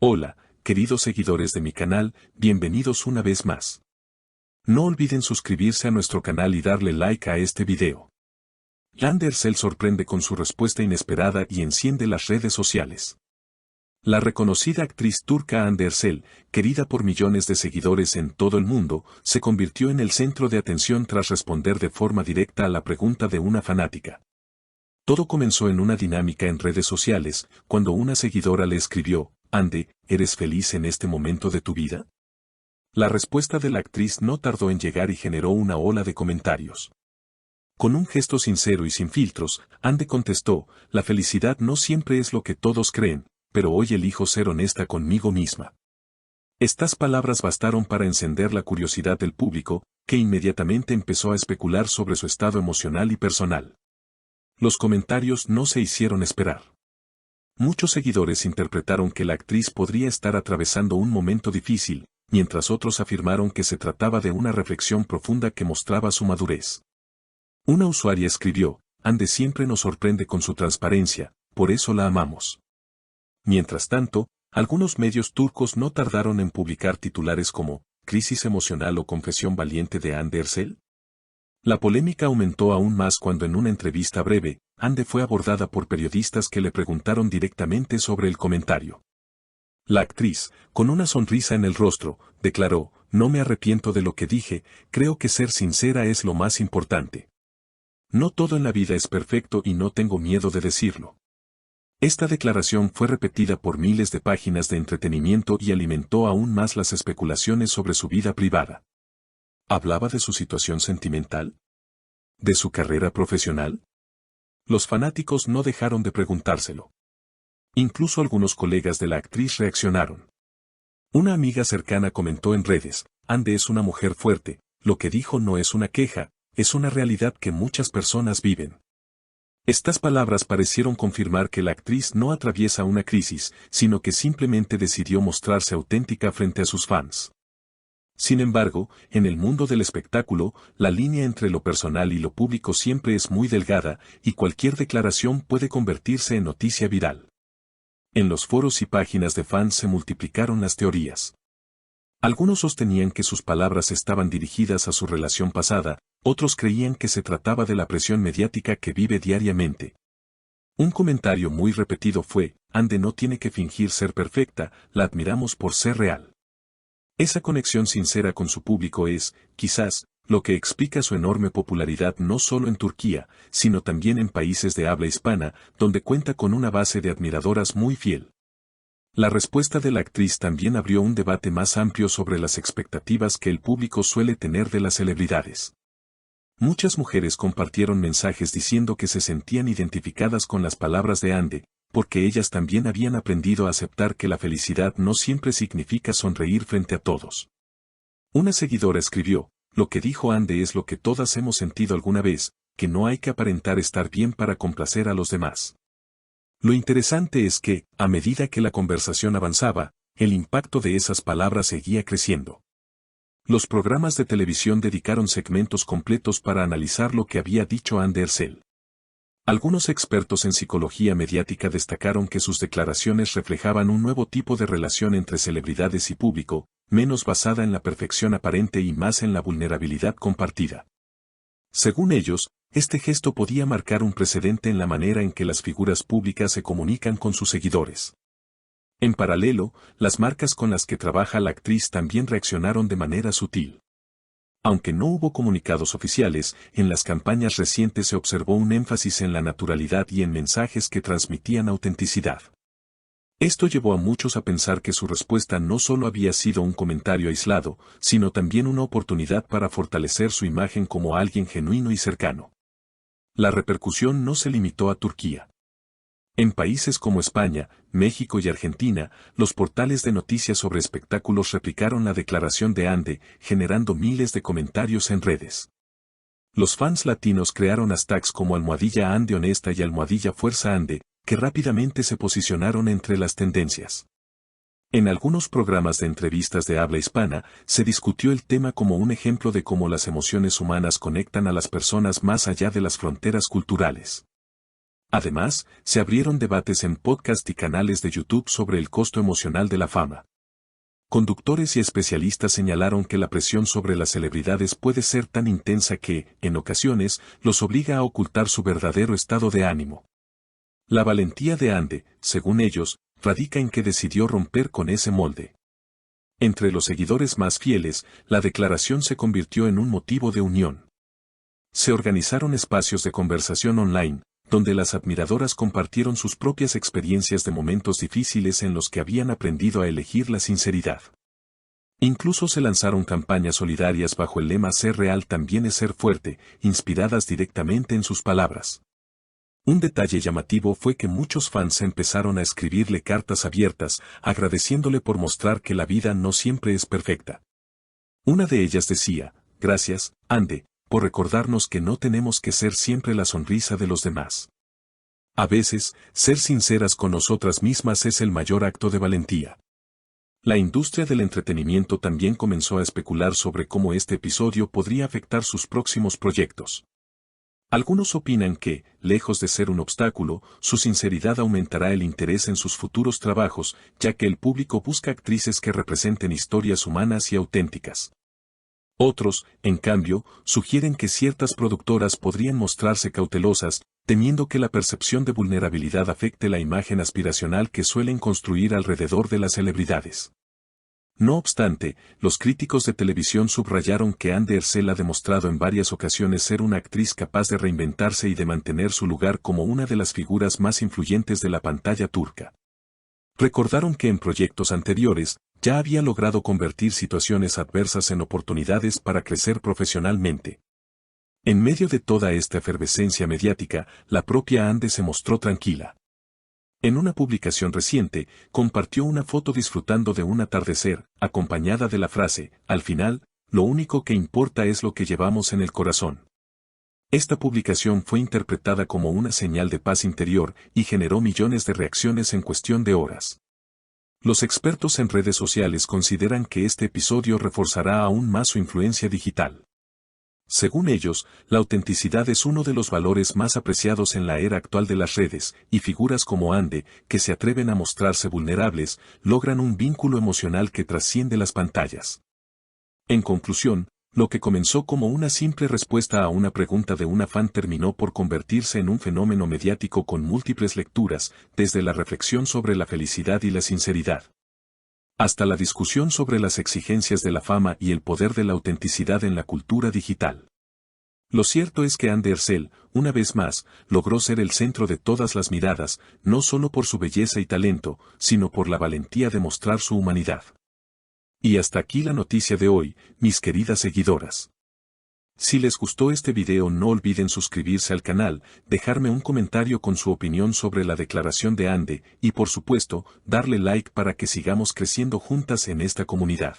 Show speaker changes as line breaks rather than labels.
Hola, queridos seguidores de mi canal, bienvenidos una vez más. No olviden suscribirse a nuestro canal y darle like a este video. Hande Erçel sorprende con su respuesta inesperada y enciende las redes sociales. La reconocida actriz turca Hande Erçel, querida por millones de seguidores en todo el mundo, se convirtió en el centro de atención tras responder de forma directa a la pregunta de una fanática. Todo comenzó en una dinámica en redes sociales, cuando una seguidora le escribió: Hande, ¿eres feliz en este momento de tu vida? La respuesta de la actriz no tardó en llegar y generó una ola de comentarios. Con un gesto sincero y sin filtros, Hande contestó: la felicidad no siempre es lo que todos creen, pero hoy elijo ser honesta conmigo misma. Estas palabras bastaron para encender la curiosidad del público, que inmediatamente empezó a especular sobre su estado emocional y personal. Los comentarios no se hicieron esperar. Muchos seguidores interpretaron que la actriz podría estar atravesando un momento difícil, mientras otros afirmaron que se trataba de una reflexión profunda que mostraba su madurez. Una usuaria escribió: Hande siempre nos sorprende con su transparencia, por eso la amamos. Mientras tanto, algunos medios turcos no tardaron en publicar titulares como «Crisis emocional o confesión valiente de Hande Erçel». La polémica aumentó aún más cuando en una entrevista breve, Hande fue abordada por periodistas que le preguntaron directamente sobre el comentario. La actriz, con una sonrisa en el rostro, declaró: no me arrepiento de lo que dije, creo que ser sincera es lo más importante. No todo en la vida es perfecto y no tengo miedo de decirlo. Esta declaración fue repetida por miles de páginas de entretenimiento y alimentó aún más las especulaciones sobre su vida privada. ¿Hablaba de su situación sentimental? ¿De su carrera profesional? Los fanáticos no dejaron de preguntárselo. Incluso algunos colegas de la actriz reaccionaron. Una amiga cercana comentó en redes: Hande es una mujer fuerte, lo que dijo no es una queja, es una realidad que muchas personas viven. Estas palabras parecieron confirmar que la actriz no atraviesa una crisis, sino que simplemente decidió mostrarse auténtica frente a sus fans. Sin embargo, en el mundo del espectáculo, la línea entre lo personal y lo público siempre es muy delgada, y cualquier declaración puede convertirse en noticia viral. En los foros y páginas de fans se multiplicaron las teorías. Algunos sostenían que sus palabras estaban dirigidas a su relación pasada, otros creían que se trataba de la presión mediática que vive diariamente. Un comentario muy repetido fue: Hande no tiene que fingir ser perfecta, la admiramos por ser real. Esa conexión sincera con su público es, quizás, lo que explica su enorme popularidad no solo en Turquía, sino también en países de habla hispana, donde cuenta con una base de admiradoras muy fiel. La respuesta de la actriz también abrió un debate más amplio sobre las expectativas que el público suele tener de las celebridades. Muchas mujeres compartieron mensajes diciendo que se sentían identificadas con las palabras de Hande, porque ellas también habían aprendido a aceptar que la felicidad no siempre significa sonreír frente a todos. Una seguidora escribió: lo que dijo Hande es lo que todas hemos sentido alguna vez, que no hay que aparentar estar bien para complacer a los demás. Lo interesante es que, a medida que la conversación avanzaba, el impacto de esas palabras seguía creciendo. Los programas de televisión dedicaron segmentos completos para analizar lo que había dicho Hande Erçel. Algunos expertos en psicología mediática destacaron que sus declaraciones reflejaban un nuevo tipo de relación entre celebridades y público, menos basada en la perfección aparente y más en la vulnerabilidad compartida. Según ellos, este gesto podía marcar un precedente en la manera en que las figuras públicas se comunican con sus seguidores. En paralelo, las marcas con las que trabaja la actriz también reaccionaron de manera sutil. Aunque no hubo comunicados oficiales, en las campañas recientes se observó un énfasis en la naturalidad y en mensajes que transmitían autenticidad. Esto llevó a muchos a pensar que su respuesta no solo había sido un comentario aislado, sino también una oportunidad para fortalecer su imagen como alguien genuino y cercano. La repercusión no se limitó a Turquía. En países como España, México y Argentina, los portales de noticias sobre espectáculos replicaron la declaración de Hande, generando miles de comentarios en redes. Los fans latinos crearon hashtags como #Hande honesta y #Fuerza Hande, que rápidamente se posicionaron entre las tendencias. En algunos programas de entrevistas de habla hispana, se discutió el tema como un ejemplo de cómo las emociones humanas conectan a las personas más allá de las fronteras culturales. Además, se abrieron debates en podcast y canales de YouTube sobre el costo emocional de la fama. Conductores y especialistas señalaron que la presión sobre las celebridades puede ser tan intensa que, en ocasiones, los obliga a ocultar su verdadero estado de ánimo. La valentía de Ande, según ellos, radica en que decidió romper con ese molde. Entre los seguidores más fieles, la declaración se convirtió en un motivo de unión. Se organizaron espacios de conversación online, donde las admiradoras compartieron sus propias experiencias de momentos difíciles en los que habían aprendido a elegir la sinceridad. Incluso se lanzaron campañas solidarias bajo el lema "Ser real también es ser fuerte", inspiradas directamente en sus palabras. Un detalle llamativo fue que muchos fans empezaron a escribirle cartas abiertas, agradeciéndole por mostrar que la vida no siempre es perfecta. Una de ellas decía: "Gracias, Ande, por recordarnos que no tenemos que ser siempre la sonrisa de los demás. A veces, ser sinceras con nosotras mismas es el mayor acto de valentía". La industria del entretenimiento también comenzó a especular sobre cómo este episodio podría afectar sus próximos proyectos. Algunos opinan que, lejos de ser un obstáculo, su sinceridad aumentará el interés en sus futuros trabajos, ya que el público busca actrices que representen historias humanas y auténticas. Otros, en cambio, sugieren que ciertas productoras podrían mostrarse cautelosas, temiendo que la percepción de vulnerabilidad afecte la imagen aspiracional que suelen construir alrededor de las celebridades. No obstante, los críticos de televisión subrayaron que Hande Erçel ha demostrado en varias ocasiones ser una actriz capaz de reinventarse y de mantener su lugar como una de las figuras más influyentes de la pantalla turca. Recordaron que en proyectos anteriores, ya había logrado convertir situaciones adversas en oportunidades para crecer profesionalmente. En medio de toda esta efervescencia mediática, la propia Hande se mostró tranquila. En una publicación reciente, compartió una foto disfrutando de un atardecer, acompañada de la frase: "Al final, lo único que importa es lo que llevamos en el corazón". Esta publicación fue interpretada como una señal de paz interior y generó millones de reacciones en cuestión de horas. Los expertos en redes sociales consideran que este episodio reforzará aún más su influencia digital. Según ellos, la autenticidad es uno de los valores más apreciados en la era actual de las redes, y figuras como Hande, que se atreven a mostrarse vulnerables, logran un vínculo emocional que trasciende las pantallas. En conclusión, lo que comenzó como una simple respuesta a una pregunta de una fan terminó por convertirse en un fenómeno mediático con múltiples lecturas, desde la reflexión sobre la felicidad y la sinceridad, hasta la discusión sobre las exigencias de la fama y el poder de la autenticidad en la cultura digital. Lo cierto es que Hande Erçel, una vez más, logró ser el centro de todas las miradas, no solo por su belleza y talento, sino por la valentía de mostrar su humanidad. Y hasta aquí la noticia de hoy, mis queridas seguidoras. Si les gustó este video, no olviden suscribirse al canal, dejarme un comentario con su opinión sobre la declaración de Hande y, por supuesto, darle like para que sigamos creciendo juntas en esta comunidad.